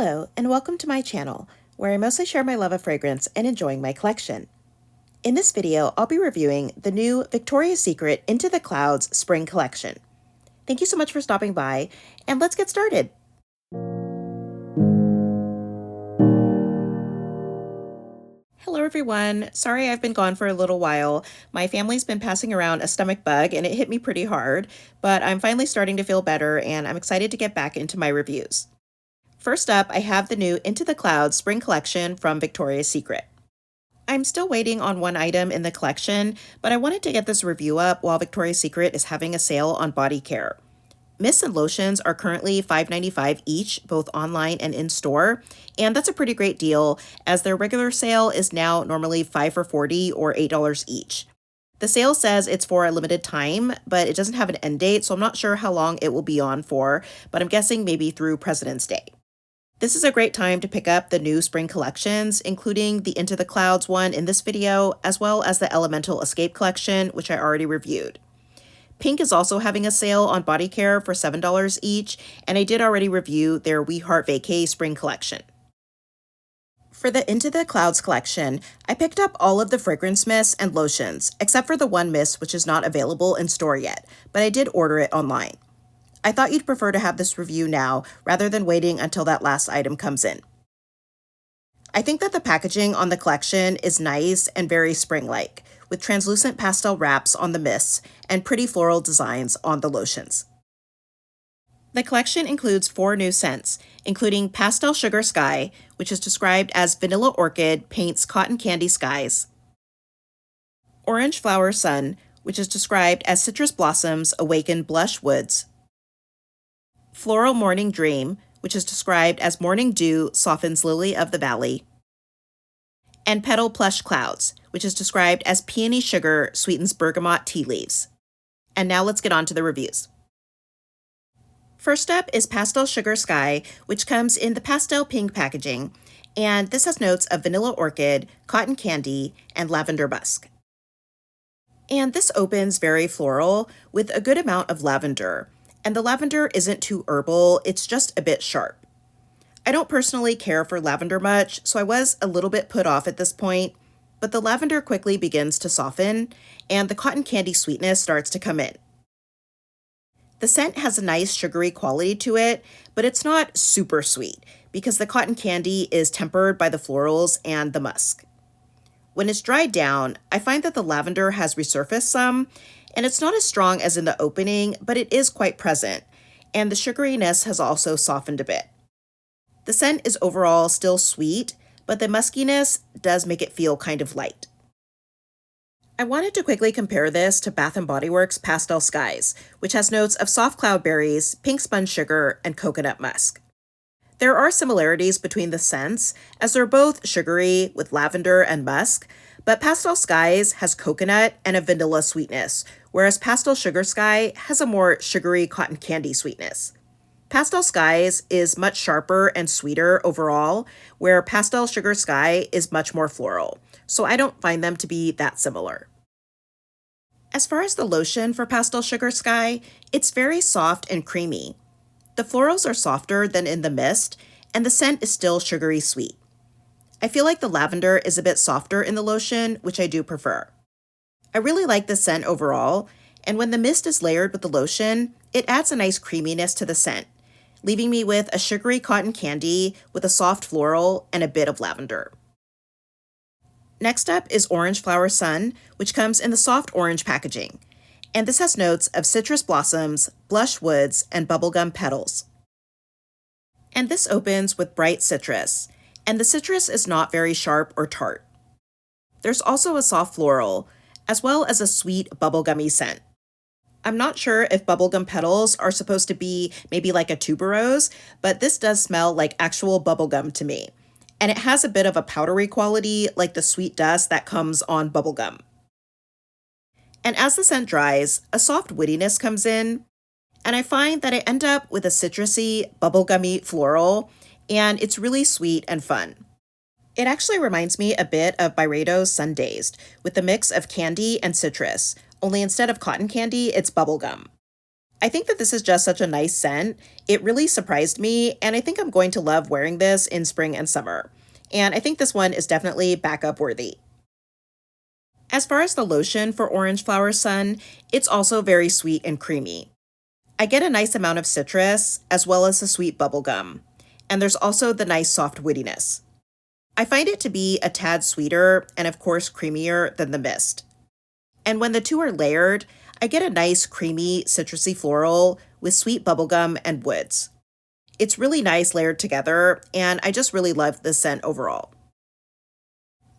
Hello, and welcome to my channel, where I mostly share my love of fragrance and enjoying my collection. In this video, I'll be reviewing the new Victoria's Secret Into the Clouds Spring Collection. Thank you so much for stopping by, and let's get started. Hello everyone. Sorry I've been gone for a little while. My family's been passing around a stomach bug and it hit me pretty hard, but I'm finally starting to feel better and I'm excited to get back into my reviews. First up, I have the new Into the Clouds Spring Collection from Victoria's Secret. I'm still waiting on one item in the collection, but I wanted to get this review up while Victoria's Secret is having a sale on body care. Mists and lotions are currently $5.95 each, both online and in-store, and that's a pretty great deal as their regular sale is now normally $5 for $40 or $8 each. The sale says it's for a limited time, but it doesn't have an end date, so I'm not sure how long it will be on for, but I'm guessing maybe through President's Day. This is a great time to pick up the new spring collections, including the Into the Clouds one in this video, as well as the Elemental Escape collection, which I already reviewed. Pink is also having a sale on body care for $7 each, and I did already review their We Heart Vacay spring collection. For the Into the Clouds collection, I picked up all of the fragrance mists and lotions, except for the one mist which is not available in store yet, but I did order it online. I thought you'd prefer to have this review now, rather than waiting until that last item comes in. I think that the packaging on the collection is nice and very spring-like, with translucent pastel wraps on the mists and pretty floral designs on the lotions. The collection includes 4 new scents, including Pastel Sugar Sky, which is described as Vanilla Orchid paints cotton candy skies, Orange Flower Sun, which is described as Citrus Blossoms awaken blush woods, Floral Morning Dream, which is described as Morning Dew softens Lily of the Valley, and Petal Plush Clouds, which is described as Peony Sugar sweetens bergamot tea leaves. And now let's get on to the reviews. First up is Pastel Sugar Sky, which comes in the pastel pink packaging, and this has notes of vanilla orchid, cotton candy, and lavender musk. And this opens very floral with a good amount of lavender, and the lavender isn't too herbal, it's just a bit sharp. I don't personally care for lavender much, so I was a little bit put off at this point, but the lavender quickly begins to soften, and the cotton candy sweetness starts to come in. The scent has a nice sugary quality to it, but it's not super sweet, because the cotton candy is tempered by the florals and the musk. When it's dried down, I find that the lavender has resurfaced some, and it's not as strong as in the opening, but it is quite present, and the sugariness has also softened a bit. The scent is overall still sweet, but the muskiness does make it feel kind of light. I wanted to quickly compare this to Bath & Body Works Pastel Skies, which has notes of soft cloudberries, pink sponge sugar, and coconut musk. There are similarities between the scents, as they're both sugary with lavender and musk, but Pastel Skies has coconut and a vanilla sweetness, whereas Pastel Sugar Sky has a more sugary cotton candy sweetness. Pastel Skies is much sharper and sweeter overall, where Pastel Sugar Sky is much more floral, so I don't find them to be that similar. As far as the lotion for Pastel Sugar Sky, it's very soft and creamy. The florals are softer than in the mist, and the scent is still sugary sweet. I feel like the lavender is a bit softer in the lotion, which I do prefer. I really like the scent overall, and when the mist is layered with the lotion, it adds a nice creaminess to the scent, leaving me with a sugary cotton candy with a soft floral and a bit of lavender. Next up is Orange Flower Sun, which comes in the soft orange packaging, and this has notes of citrus blossoms, blush woods, and bubblegum petals. And this opens with bright citrus, and the citrus is not very sharp or tart. There's also a soft floral, as well as a sweet bubblegummy scent. I'm not sure if bubblegum petals are supposed to be maybe like a tuberose, but this does smell like actual bubblegum to me. And it has a bit of a powdery quality like the sweet dust that comes on bubblegum. And as the scent dries, a soft woodiness comes in, and I find that I end up with a citrusy, bubblegummy floral, and it's really sweet and fun. It actually reminds me a bit of Byredo's Sun-Dazed, with a mix of candy and citrus, only instead of cotton candy, it's bubblegum. I think that this is just such a nice scent. It really surprised me, and I think I'm going to love wearing this in spring and summer. And I think this one is definitely backup worthy. As far as the lotion for Orange Flower Sun, it's also very sweet and creamy. I get a nice amount of citrus, as well as the sweet bubblegum. And there's also the nice soft woodiness. I find it to be a tad sweeter and, of course, creamier than the mist. And when the two are layered, I get a nice creamy citrusy floral with sweet bubblegum and woods. It's really nice layered together, and I just really love this scent overall.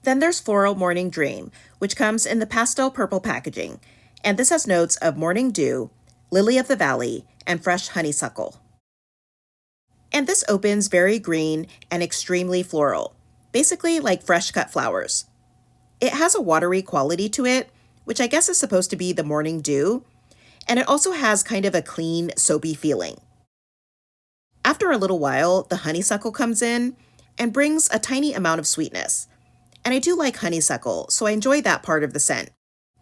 Then there's Floral Morning Dream, which comes in the pastel purple packaging, and this has notes of morning dew, lily of the valley, and fresh honeysuckle. And this opens very green and extremely floral, basically like fresh cut flowers. It has a watery quality to it, which I guess is supposed to be the morning dew, and it also has kind of a clean, soapy feeling. After a little while, the honeysuckle comes in and brings a tiny amount of sweetness. And I do like honeysuckle, so I enjoy that part of the scent,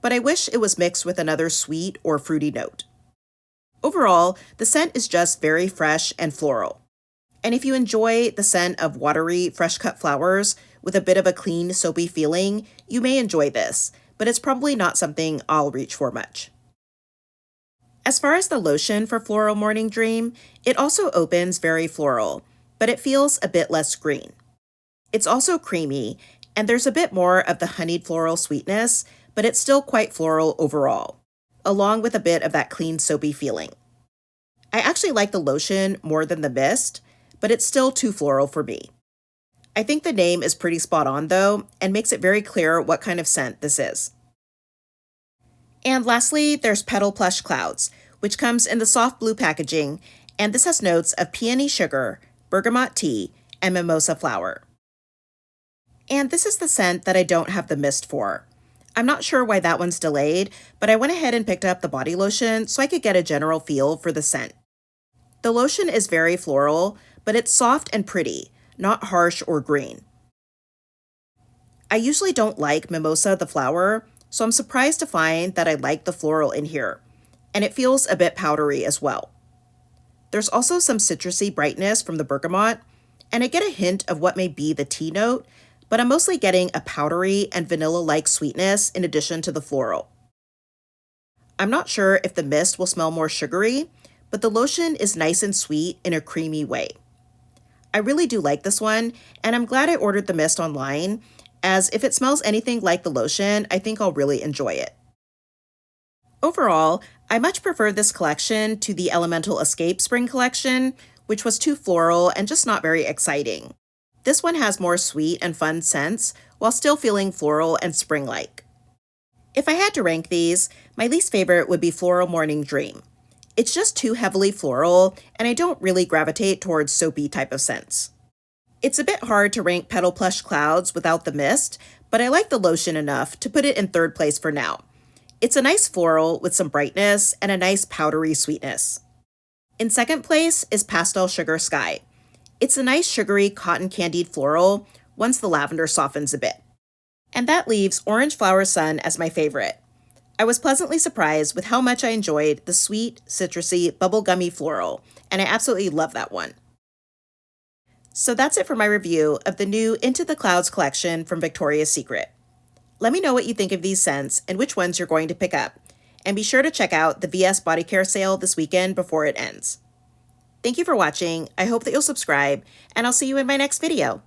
but I wish it was mixed with another sweet or fruity note. Overall, the scent is just very fresh and floral. And if you enjoy the scent of watery, fresh-cut flowers with a bit of a clean, soapy feeling, you may enjoy this, but it's probably not something I'll reach for much. As far as the lotion for Floral Morning Dream, it also opens very floral, but it feels a bit less green. It's also creamy, and there's a bit more of the honeyed floral sweetness, but it's still quite floral overall, along with a bit of that clean, soapy feeling. I actually like the lotion more than the mist, but it's still too floral for me. I think the name is pretty spot on though, and makes it very clear what kind of scent this is. And lastly, there's Petal Plush Clouds, which comes in the soft blue packaging, and this has notes of peony sugar, bergamot tea, and mimosa flower. And this is the scent that I don't have the mist for. I'm not sure why that one's delayed, but I went ahead and picked up the body lotion so I could get a general feel for the scent. The lotion is very floral, but it's soft and pretty, not harsh or green. I usually don't like mimosa the flower, so I'm surprised to find that I like the floral in here, and it feels a bit powdery as well. There's also some citrusy brightness from the bergamot, and I get a hint of what may be the tea note, but I'm mostly getting a powdery and vanilla-like sweetness in addition to the floral. I'm not sure if the mist will smell more sugary, but the lotion is nice and sweet in a creamy way. I really do like this one, and I'm glad I ordered the mist online, as if it smells anything like the lotion, I think I'll really enjoy it. Overall, I much prefer this collection to the Elemental Escape Spring collection, which was too floral and just not very exciting. This one has more sweet and fun scents, while still feeling floral and spring-like. If I had to rank these, my least favorite would be Floral Morning Dream. It's just too heavily floral, and I don't really gravitate towards soapy type of scents. It's a bit hard to rank Petal Plush Clouds without the mist, but I like the lotion enough to put it in third place for now. It's a nice floral with some brightness and a nice powdery sweetness. In second place is Pastel Sugar Sky. It's a nice sugary cotton candied floral once the lavender softens a bit. And that leaves Orange Flower Sun as my favorite. I was pleasantly surprised with how much I enjoyed the sweet, citrusy, bubblegummy floral, and I absolutely love that one. So that's it for my review of the new Into the Clouds collection from Victoria's Secret. Let me know what you think of these scents and which ones you're going to pick up, and be sure to check out the VS Body Care sale this weekend before it ends. Thank you for watching. I hope that you'll subscribe, and I'll see you in my next video.